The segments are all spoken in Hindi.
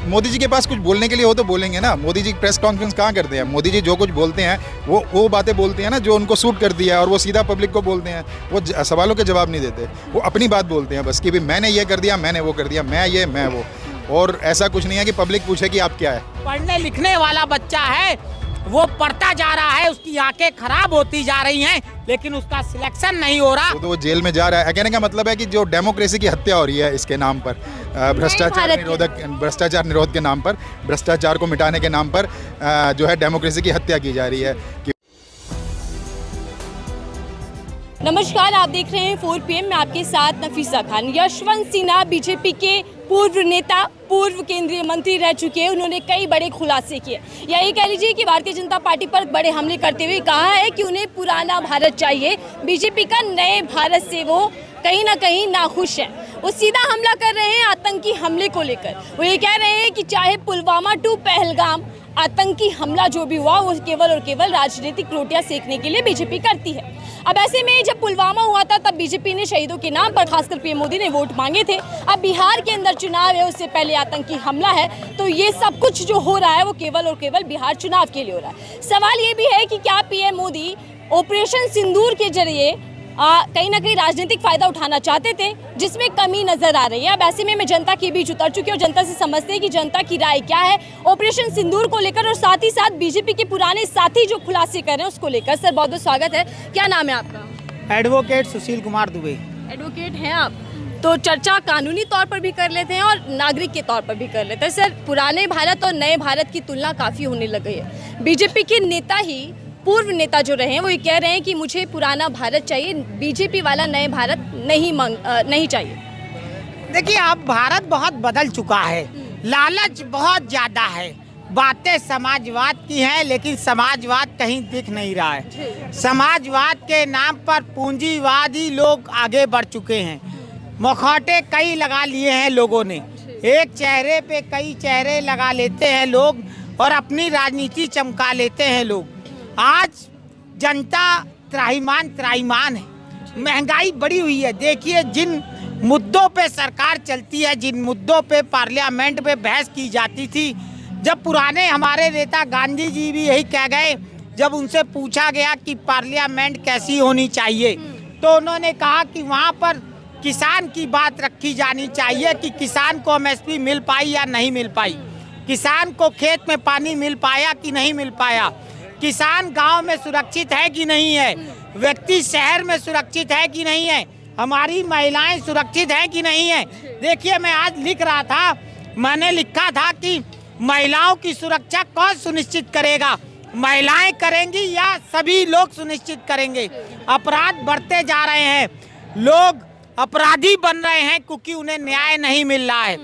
मोदी जी के पास कुछ बोलने के लिए हो तो बोलेंगे ना। मोदी जी प्रेस कॉन्फ्रेंस कहाँ करते हैं? मोदी जी जो कुछ बोलते हैं वो बातें बोलते हैं ना जो उनको सूट करती है, और वो सीधा पब्लिक को बोलते हैं। वो सवालों के जवाब नहीं देते, वो अपनी बात बोलते हैं बस कि भाई मैंने ये कर दिया, मैंने वो कर दिया, मैं ये मैं वो। और ऐसा कुछ नहीं है कि पब्लिक पूछे कि आप क्या है। पढ़ने लिखने वाला बच्चा है, वो पढ़ता जा रहा है, उसकी आंखें खराब होती जा रही हैं, लेकिन उसका सिलेक्शन नहीं हो रहा। तो वो जेल में जा रहा है। कहने का मतलब है कि जो डेमोक्रेसी की हत्या हो रही है इसके नाम पर, भ्रष्टाचार निरोध के नाम पर, भ्रष्टाचार को मिटाने के नाम पर जो है डेमोक्रेसी की हत्या की जा रही है। नमस्कार, आप देख रहे हैं 4 PM में आपके साथ नफीसा खान। यशवंत सिन्हा बीजेपी के पूर्व नेता, पूर्व केंद्रीय मंत्री रह चुके हैं। उन्होंने कई बड़े खुलासे किए, या ये कह लीजिए कि भारतीय जनता पार्टी पर बड़े हमले करते हुए कहा है कि उन्हें पुराना भारत चाहिए। बीजेपी का नए भारत से वो कहीं ना कहीं नाखुश है। वो सीधा हमला कर रहे हैं आतंकी हमले को लेकर। वो ये कह रहे हैं कि चाहे पुलवामा टू पहलगाम आतंकी हमला जो भी हुआ, वो केवल और केवल राजनीतिक रोटियां सेकने के लिए बीजेपी करती है। अब ऐसे में जब पुलवामा हुआ था तब बीजेपी ने शहीदों के नाम पर खासकर पीएम मोदी ने वोट मांगे थे। अब बिहार के अंदर चुनाव है, उससे पहले आतंकी हमला है, तो ये सब कुछ जो हो रहा है वो केवल और केवल बिहार चुनाव के लिए हो रहा है। सवाल ये भी है कि क्या पीएम मोदी ऑपरेशन सिंदूर के जरिए कहीं ना कहीं राजनीतिक फायदा उठाना चाहते थे, जिसमें कमी नजर आ रही है। अब ऐसे में मैं जनता के बीच उतर चुकी हूँ और जनता से समझते हैं कि जनता की राय क्या है ऑपरेशन सिंदूर को लेकर, और साथ ही साथ बीजेपी के पुराने साथी जो खुलासे कर रहे हैं उसको लेकर। सर बहुत बहुत स्वागत है। क्या नाम है आपका? एडवोकेट सुशील कुमार दुबे। एडवोकेट हैं आप, तो चर्चा कानूनी तौर पर भी कर लेते हैं और नागरिक के तौर पर भी कर लेते हैं। सर, पुराने भारत और नए भारत की तुलना काफ़ी होने लग गई है। बीजेपी के नेता ही, पूर्व नेता जो रहे हैं, वो ये कह रहे हैं कि मुझे पुराना भारत चाहिए, बीजेपी वाला नए भारत नहीं चाहिए। देखिए, अब भारत बहुत बदल चुका है, लालच बहुत ज़्यादा है, बातें समाजवाद की हैं, लेकिन समाजवाद कहीं दिख नहीं रहा है। समाजवाद के नाम पर पूंजीवादी लोग आगे बढ़ चुके हैं। मुखौटे कई लगा लिए हैं लोगों ने, एक चेहरे पे कई चेहरे लगा लेते हैं लोग और अपनी राजनीति चमका लेते हैं लोग। आज जनता त्राहिमाम है, महंगाई बढ़ी हुई है। देखिए, जिन मुद्दों पे सरकार चलती है, जिन मुद्दों पे पार्लियामेंट में बहस की जाती थी, जब पुराने हमारे नेता गांधी जी भी यही कह गए, जब उनसे पूछा गया कि पार्लियामेंट कैसी होनी चाहिए, तो उन्होंने कहा कि वहाँ पर किसान की बात रखी जानी चाहिए कि किसान को MSP मिल पाई या नहीं मिल पाई, किसान को खेत में पानी मिल पाया कि नहीं मिल पाया, किसान गांव में सुरक्षित है कि नहीं है, व्यक्ति शहर में सुरक्षित है कि नहीं है, हमारी महिलाएं सुरक्षित है कि नहीं है। देखिए, मैं आज लिख रहा था, मैंने लिखा था कि महिलाओं की सुरक्षा कौन सुनिश्चित करेगा, महिलाएं करेंगी या सभी लोग सुनिश्चित करेंगे। अपराध बढ़ते जा रहे हैं, लोग अपराधी बन रहे हैं क्योंकि उन्हें न्याय नहीं मिल रहा है।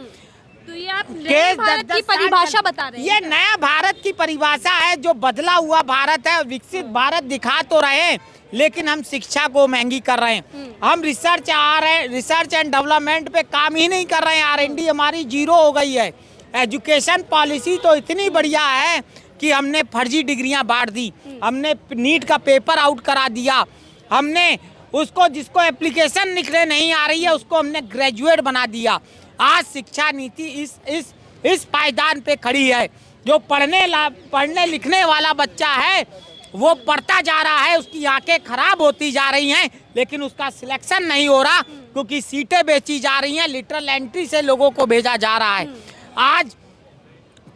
तो ये आप नए भारत की परिभाषा बता रहे हैं? ये नया भारत की परिभाषा है, जो बदला हुआ भारत है। विकसित भारत दिखा तो रहे हैं, लेकिन हम शिक्षा को महंगी कर रहे हैं। हम रिसर्च एंड डेवलपमेंट पे काम ही नहीं कर रहे हैं। R&D हमारी 0 हो गई है। एजुकेशन पॉलिसी तो इतनी बढ़िया है कि हमने फर्जी डिग्रियां बांट दी, हमने नीट का पेपर आउट करा दिया, हमने उसको जिसको एप्लीकेशन लिखने नहीं आ रही है उसको हमने ग्रेजुएट बना दिया। आज शिक्षा नीति इस पायदान पे खड़ी है। जो पढ़ने लिखने वाला बच्चा है वो पढ़ता जा रहा है, उसकी आंखें खराब होती जा रही हैं, लेकिन उसका सिलेक्शन नहीं हो रहा क्योंकि सीटें बेची जा रही हैं, लिटरल एंट्री से लोगों को भेजा जा रहा है। आज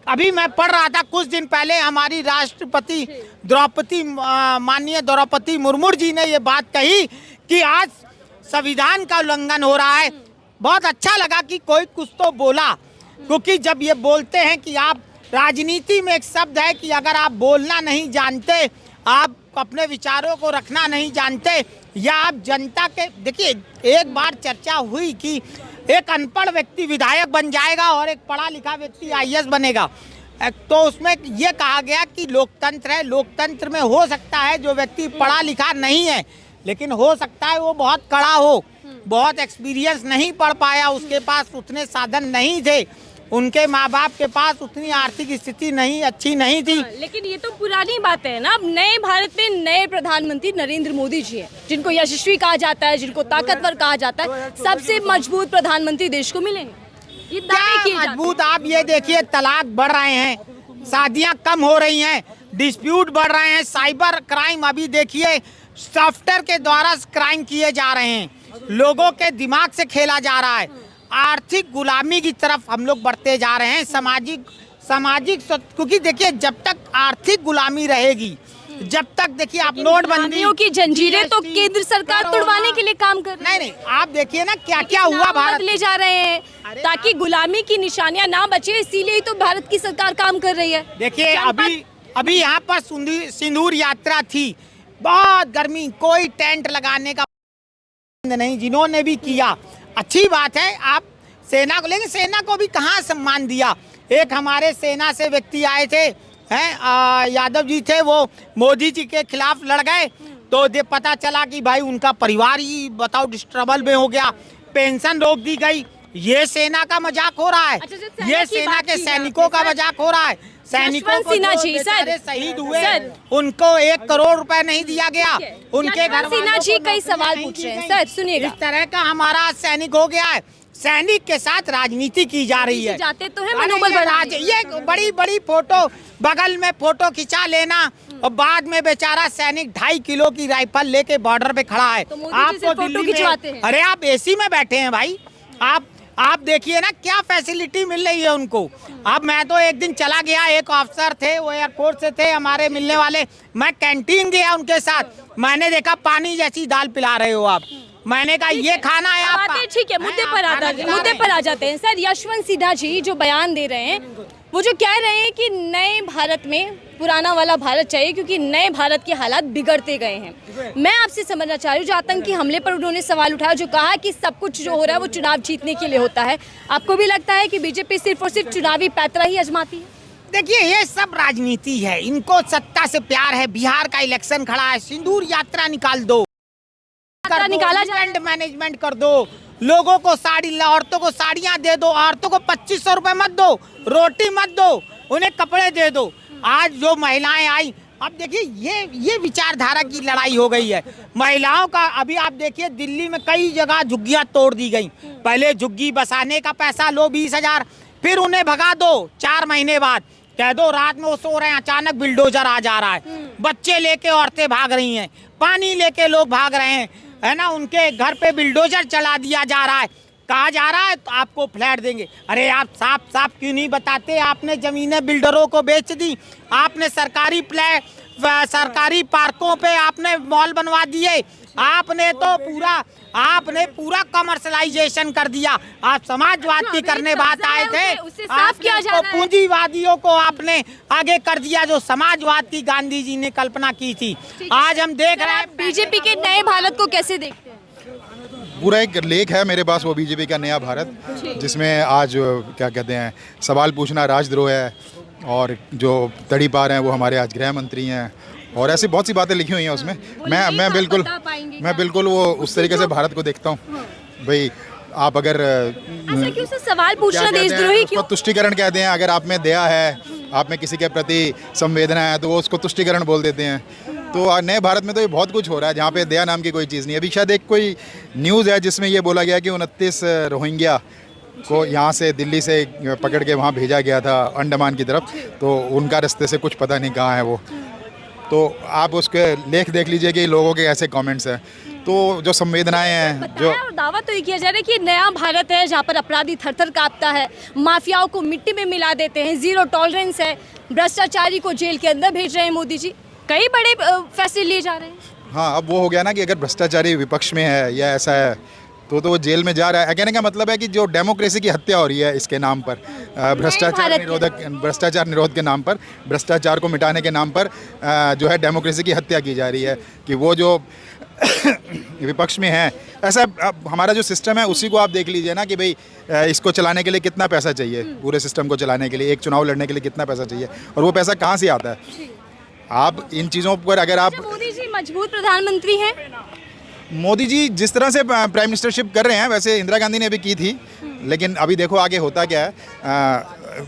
अभी मैं पढ़ रहा था, कुछ दिन पहले हमारी राष्ट्रपति माननीय द्रौपदी मुर्मू जी ने ये बात कही कि आज संविधान का उल्लंघन हो रहा है। बहुत अच्छा लगा कि कोई कुछ तो बोला, क्योंकि जब ये बोलते हैं कि आप, राजनीति में एक शब्द है कि अगर आप बोलना नहीं जानते, आप अपने विचारों को रखना नहीं जानते, या आप जनता के, देखिए एक बार चर्चा हुई कि एक अनपढ़ व्यक्ति विधायक बन जाएगा और एक पढ़ा लिखा व्यक्ति IAS बनेगा, तो उसमें ये कहा गया कि लोकतंत्र है, लोकतंत्र में हो सकता है जो व्यक्ति पढ़ा लिखा नहीं है, लेकिन हो सकता है वो बहुत कड़ा हो, बहुत एक्सपीरियंस नहीं पढ़ पाया, उसके पास उतने साधन नहीं थे, उनके माँ बाप के पास उतनी आर्थिक स्थिति अच्छी नहीं थी। लेकिन ये तो पुरानी बात है ना। अब नए भारत में नए प्रधानमंत्री नरेंद्र मोदी जी हैं, जिनको यशस्वी कहा जाता है, जिनको ताकतवर कहा जाता है, सबसे मजबूत प्रधानमंत्री देश को मिलेंगे। ये दावे किए जाते हैं। मजबूत, आप ये देखिए तलाक बढ़ रहे हैं, शादियां कम हो रही हैं, डिस्प्यूट बढ़ रहे हैं, साइबर क्राइम अभी देखिए सॉफ्टवेयर के द्वारा क्राइम किए जा रहे हैं, लोगों के दिमाग से खेला जा रहा है, आर्थिक गुलामी की तरफ हम लोग बढ़ते जा रहे हैं, सामाजिक क्योंकि देखिए जब तक आर्थिक गुलामी रहेगी, जब तक देखिए आप नोटबंदी गुलामियों की जंजीरें तो केंद्र सरकार तोड़वाने के लिए काम कर रही है। नहीं, आप देखिए ना क्या क्या हुआ भारत बदले जा रहे हैं ताकि गुलामी की निशानियां ना बचे, इसीलिए तो भारत की सरकार काम कर रही है। देखिए अभी यहाँ पर सिंदूर यात्रा थी, बहुत गर्मी, कोई टेंट लगाने का नहीं, जिन्होंने भी किया अच्छी बात है, आप सेना को, लेकिन सेना को भी कहाँ सम्मान दिया। एक हमारे सेना से व्यक्ति आए थे, हैं यादव जी थे, वो मोदी जी के खिलाफ लड़ गए, तो ये पता चला कि भाई उनका परिवार ही बताओ डिस्ट्रबल में हो गया, पेंशन रोक दी गई। ये सेना का मजाक हो रहा है, अच्छा, ये सेना के सैनिकों का मजाक हो रहा है। सैनिकों को सिन्हा जो जी, बेचारे सर, शहीद हुए सर, उनको 1 करोड़ रुपए नहीं दिया गया, उनके घर सिन्हा जी कई सवाल पूछ रहे हैं। सर सुनिएगा, इस तरह का हमारा सैनिक हो गया है, सैनिक के साथ राजनीति की जा रही है। जाते तो है मनोबल बढ़ाने। ये बड़ी बड़ी फोटो, बगल में फोटो खिंचा लेना और बाद में बेचारा सैनिक 2.5 किलो की राइफल लेके बॉर्डर पे खड़ा है। तो मोदी जी से फोटो खिंचवाते हैं। अरे आप एसी में बैठे हैं भाई, आप देखिए ना क्या फैसिलिटी मिल रही है उनको। अब मैं तो एक दिन चला गया, एक ऑफिसर थे, वो एयरपोर्ट से थे हमारे मिलने वाले, मैं कैंटीन गया उनके साथ, मैंने देखा पानी जैसी दाल पिला रहे हो आप, मैंने कहा ये खाना है आपका। ठीक है, मुद्दे पर आ जाते हैं। सर यशवंत सिन्हा जी जो बयान दे रहे हैं, वो जो कह रहे हैं कि नए भारत में पुराना वाला भारत चाहिए क्योंकि नए भारत के हालात बिगड़ते गए हैं। मैं आपसे समझना चाह रही हूँ, जो आतंकी हमले पर उन्होंने सवाल उठाया, जो कहा कि सब कुछ जो हो रहा है वो चुनाव जीतने के लिए होता है, आपको भी लगता है कि बीजेपी सिर्फ और सिर्फ चुनावी पैतरा ही आजमाती है? देखिए ये सब राजनीति है, इनको सत्ता से प्यार है। बिहार का इलेक्शन खड़ा है, सिंदूर यात्रा निकाल दो, निकाला जाए, मैनेजमेंट कर दो, लोगों को साड़ी, औरतों को साड़ियां दे दो, औरतों को 2500 रुपए मत दो, रोटी मत दो, उन्हें कपड़े दे दो। आज जो महिलाएं आई, अब देखिए ये विचारधारा की लड़ाई हो गई है महिलाओं का। अभी आप देखिए दिल्ली में कई जगह झुग्गियां तोड़ दी गई, पहले झुग्गी बसाने का पैसा लो 20,000, फिर उन्हें भगा दो 4 महीने बाद, कह दो रात में वो सो रहे हैं, अचानक बिल्डोजर आ जा रहा है, बच्चे लेके औरतें भाग रही हैं, पानी लेके लोग भाग रहे हैं, है ना, उनके घर पे बिल्डोजर चला दिया जा रहा है, कहा जा रहा है तो आपको फ्लैट देंगे। अरे आप साफ क्यों नहीं बताते? आपने जमीनें बिल्डरों को बेच दी, आपने सरकारी पार्कों पे आपने मॉल बनवा दिए, आपने पूरा कमर्शलाइजेशन कर दिया। आप समाजवाद की करने बात आए थे, आपने पूंजीवादियों को आपने आगे कर दिया, जो समाजवाद की गांधी जी ने कल्पना की थी। आज हम देख रहे हैं बीजेपी के नए भारत को कैसे देखते हैं? पूरा एक लेख है मेरे पास, वो बीजेपी का नया भारत, जिसमें आज क्या कहते हैं सवाल पूछना राजद्रोह है, और जो तड़ी पार हैं वो हमारे आज गृह मंत्री हैं, और ऐसी बहुत सी बातें लिखी हुई हैं उसमें। मैं बिल्कुल वो उस तरीके से भारत को देखता हूँ। भाई आप अगर क्यों सवाल पूछना देशद्रोही क्यों? तुष्टिकरण कहते हैं, अगर आप में दया है, आप में किसी के प्रति संवेदना है, तो वो उसको तुष्टिकरण बोल देते हैं। तो नए भारत में तो ये बहुत कुछ हो रहा है जहाँ पे दया नाम की कोई चीज़ नहीं है। अभी शायद एक कोई न्यूज़ है जिसमें ये बोला गया कि 29 रोहिंग्या को यहाँ से दिल्ली से पकड़ के वहाँ भेजा गया था अंडमान की तरफ, तो उनका रास्ते से कुछ पता नहीं कहाँ है वो। तो आप उसके लेख देख लीजिए कि लोगों के ऐसे कमेंट्स हैं, तो जो संवेदनाएं हैं, जो दावा तो ये किया जा रहा है कि नया भारत है जहाँ पर अपराधी थर-थर कांपता है, माफियाओं को मिट्टी में मिला देते हैं, जीरो टॉलरेंस है, भ्रष्टाचारी को जेल के अंदर भेज रहे हैं मोदी जी, कई बड़े फैसले लिए जा रहे हैं। हाँ, अब वो हो गया ना कि अगर भ्रष्टाचारी विपक्ष में है या ऐसा है तो वो जेल में जा रहा है। कहने का मतलब है कि जो डेमोक्रेसी की हत्या हो रही है इसके नाम पर, भ्रष्टाचार निरोध के नाम पर, भ्रष्टाचार को मिटाने के नाम पर जो है डेमोक्रेसी की हत्या की जा रही है, कि वो जो विपक्ष में है, ऐसा अब हमारा जो सिस्टम है उसी को आप देख लीजिए ना कि भाई इसको चलाने के लिए कितना पैसा चाहिए, पूरे सिस्टम को चलाने के लिए, एक चुनाव लड़ने के लिए कितना पैसा चाहिए, और वो पैसा कहाँ से आता है। आप इन चीज़ों पर अगर आप, मोदी जी मजबूत प्रधानमंत्री हैं, मोदी जी जिस तरह से प्राइम मिनिस्टरशिप कर रहे हैं वैसे इंदिरा गांधी ने भी की थी, लेकिन अभी देखो आगे होता क्या है।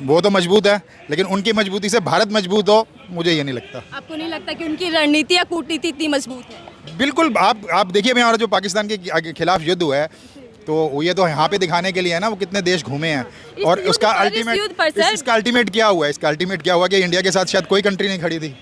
वो तो मजबूत है, लेकिन उनकी मजबूती से भारत मजबूत हो, मुझे ये नहीं लगता। आपको नहीं लगता कि उनकी रणनीति या कूटनीति इतनी मजबूत है? बिल्कुल, आप देखिए हमारा जो पाकिस्तान के खिलाफ युद्ध हुआ है, तो ये तो यहाँ पे दिखाने के लिए है ना, वो कितने देश घूमे हैं। और उसका युद्ध पर सर- इसका अल्टीमेट क्या हुआ है? इसका अल्टीमेट क्या हुआ कि इंडिया के साथ शायद कोई कंट्री नहीं खड़ी थी।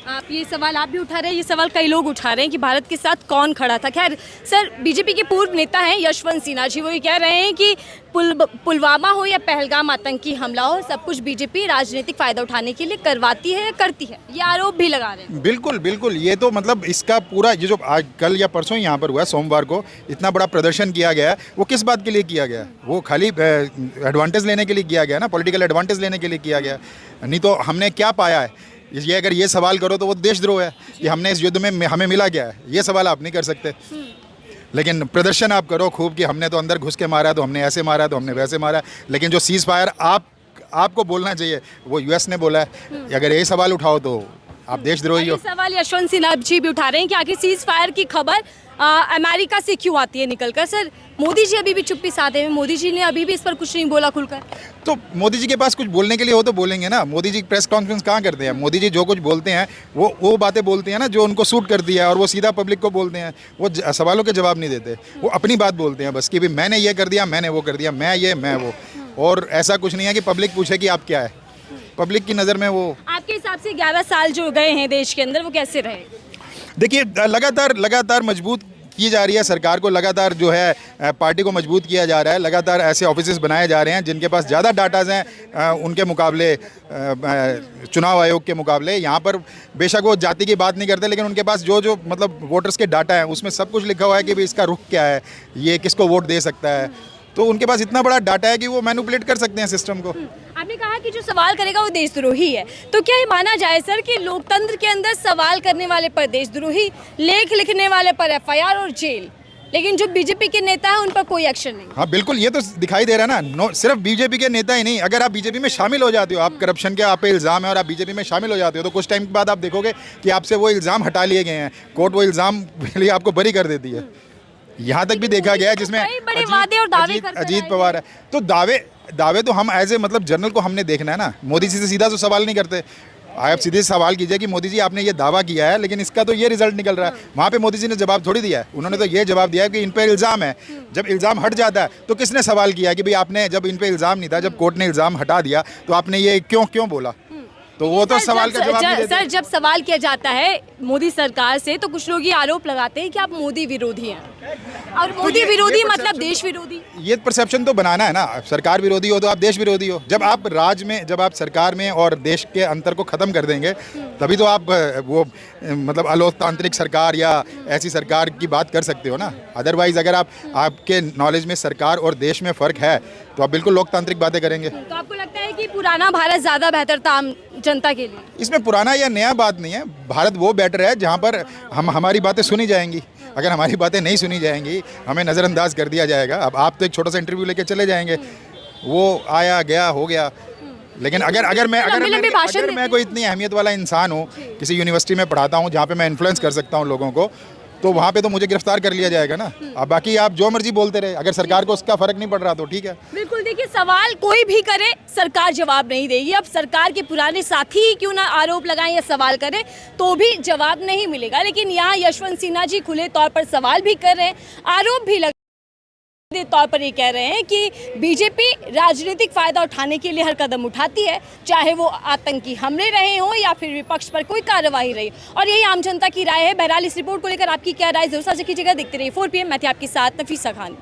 आप ये सवाल आप भी उठा रहे हैं, ये सवाल कई लोग उठा रहे हैं कि भारत के साथ कौन खड़ा था। खैर सर, बीजेपी के पूर्व नेता हैं यशवंत सिन्हा जी, वो ये कह रहे हैं कि पुलवामा हो या पहलगाम आतंकी हमला हो, सब कुछ बीजेपी राजनीतिक फायदा उठाने के लिए करवाती है या करती है, ये आरोप भी लगा रहे हैं। बिल्कुल बिल्कुल, ये तो मतलब इसका पूरा ये जो आज कल या परसों यहाँ पर हुआ, सोमवार को इतना बड़ा प्रदर्शन किया गया है, वो किस बात के लिए किया गया? वो खाली एडवांटेज लेने के लिए किया गया ना, पॉलिटिकल एडवांटेज लेने के लिए किया गया। नहीं तो हमने क्या पाया है? ये अगर ये सवाल करो तो वो देशद्रोह है कि हमने इस युद्ध में हमें मिला क्या है, ये सवाल आप नहीं कर सकते। लेकिन प्रदर्शन आप करो खूब कि हमने तो अंदर घुस के मारा, तो हमने ऐसे मारा, तो हमने वैसे मारा। लेकिन जो सीज़ फायर आपको बोलना चाहिए वो यूएस ने बोला है। अगर ये सवाल उठाओ तो आप देशद्रोही हो। सवाल यशवंत सिन्हा जी भी उठा रहे हैं कि आखिर सीज फायर की खबर अमेरिका से क्यों आती है निकलकर। सर, मोदी जी अभी भी चुप्पी साधे हैं, मोदी जी ने अभी भी इस पर कुछ नहीं बोला खुलकर। तो मोदी जी के पास कुछ बोलने के लिए हो तो बोलेंगे ना। मोदी जी प्रेस कॉन्फ्रेंस कहाँ करते हैं? मोदी जी जो कुछ बोलते हैं वो बातें बोलते हैं ना जो उनको सूट करती है, और वो सीधा पब्लिक को बोलते हैं। वो सवालों के जवाब नहीं देते, वो अपनी बात बोलते हैं बस कि भाई मैंने ये कर दिया, मैंने वो कर दिया, मैं ये मैं वो। और ऐसा कुछ नहीं है कि पब्लिक पूछे कि आप क्या है। पब्लिक की नज़र में वो, आपके हिसाब से 11 साल जो गए हैं देश के अंदर, वो कैसे रहे? देखिए लगातार मजबूत की जा रही है सरकार को, लगातार जो है पार्टी को मजबूत किया जा रहा है, लगातार ऐसे ऑफिसेस बनाए जा रहे हैं जिनके पास ज़्यादा डाटाज हैं उनके मुकाबले, चुनाव आयोग के मुकाबले। यहाँ पर बेशक वो जाति की बात नहीं करते, लेकिन उनके पास जो मतलब वोटर्स के डाटा हैं उसमें सब कुछ लिखा हुआ है कि भाई इसका रुख क्या है, ये किसको वोट दे सकता है। तो उनके पास इतना बड़ा डाटा है कि वो मैनिपुलेट कर सकते हैं सिस्टम को। आपने कहा कि जो सवाल करेगा वो देशद्रोही है, तो क्या ये माना जाए सर कि लोकतंत्र के अंदर सवाल करने वाले पर देशद्रोही, लेख लिखने वाले पर एफआईआर और जेल, लेकिन जो बीजेपी के नेता है उन पर कोई एक्शन नहीं? हाँ बिल्कुल, ये तो दिखाई दे रहा है ना। सिर्फ बीजेपी के नेता ही नहीं, अगर आप बीजेपी में शामिल हो जाते हो, आप करप्शन के आप पे इल्ज़ाम है और आप बीजेपी में शामिल हो जाते हो, तो कुछ टाइम के बाद आप देखोगे कि आपसे वो इल्ज़ाम हटा लिए गए हैं, कोर्ट वो इल्ज़ाम के लिए आपको बरी कर देती है। यहाँ तक भी देखा गया है जिसमें अजीत पवार है। तो दावे तो हम एज ए मतलब जर्नल को हमने देखना है ना। मोदी जी से सीधा तो सवाल नहीं करते। आप सीधे सवाल कीजिए कि मोदी जी आपने ये दावा किया है लेकिन इसका तो ये रिजल्ट निकल रहा है। वहाँ पे मोदी जी ने जवाब थोड़ी दिया है, उन्होंने तो ये जवाब दिया है कि इन पे इल्ज़ाम है। जब इल्ज़ाम हट जाता है तो किसने सवाल किया कि भाई आपने, जब इन पे इल्ज़ाम नहीं था, जब कोर्ट ने इल्ज़ाम हटा दिया तो आपने ये क्यों बोला? तो वो तो सवाल का जवाब नहीं देते। सर, जब सवाल किया जाता है मोदी सरकार से तो कुछ लोग ये आरोप लगाते हैं कि आप मोदी विरोधी हैं, और मोदी विरोधी मतलब देश विरोधी। ये परसेप्शन तो बनाना है ना। सरकार विरोधी हो तो आप देश विरोधी हो। जब आप जब आप सरकार में और देश के अंतर को ख़त्म कर देंगे तभी तो आप वो मतलब अलोकतांत्रिक सरकार या ऐसी सरकार की बात कर सकते हो ना। अदरवाइज अगर आपके नॉलेज में सरकार और देश में फ़र्क है तो आप बिल्कुल लोकतांत्रिक बातें करेंगे। तो आपको लगता है कि पुराना भारत ज़्यादा बेहतर था आम जनता के लिए? इसमें पुराना या नया बात नहीं है। भारत वो बेटर है जहाँ पर हमारी बातें सुनी जाएंगी। अगर हमारी बातें नहीं सुनी जाएंगी, हमें नज़रअंदाज कर दिया जाएगा। अब आप तो एक छोटा सा इंटरव्यू लेके चले जाएंगे, वो आया गया हो गया। लेकिन अगर मैं कोई इतनी अहमियत वाला इंसान हूँ, किसी यूनिवर्सिटी में पढ़ाता हूँ जहाँ पे मैं इन्फ्लुएंस कर सकता हूँ लोगों को, तो वहाँ पे तो मुझे गिरफ्तार कर लिया जाएगा ना। अब बाकी आप जो मर्जी बोलते रहे, अगर सरकार को उसका फर्क नहीं पड़ रहा तो ठीक है। बिल्कुल, देखिए सवाल कोई भी करे सरकार जवाब नहीं देगी। अब सरकार के पुराने साथी ही क्यों ना आरोप लगाएं या सवाल करें तो भी जवाब नहीं मिलेगा। लेकिन यहाँ यशवंत सिन्हा जी खुले तौर पर सवाल भी कर रहे हैं, आरोप भी तौर पर ये कह रहे हैं कि बीजेपी राजनीतिक फायदा उठाने के लिए हर कदम उठाती है, चाहे वो आतंकी हमले रहे हों या फिर विपक्ष पर कोई कार्रवाई रही। और यही आम जनता की राय है। बहरहाल इस रिपोर्ट को लेकर आपकी क्या राय, जरूर साझा कीजिएगा। देखते रहिए 4 PM। मैं थी आपके साथ नफीसा खान।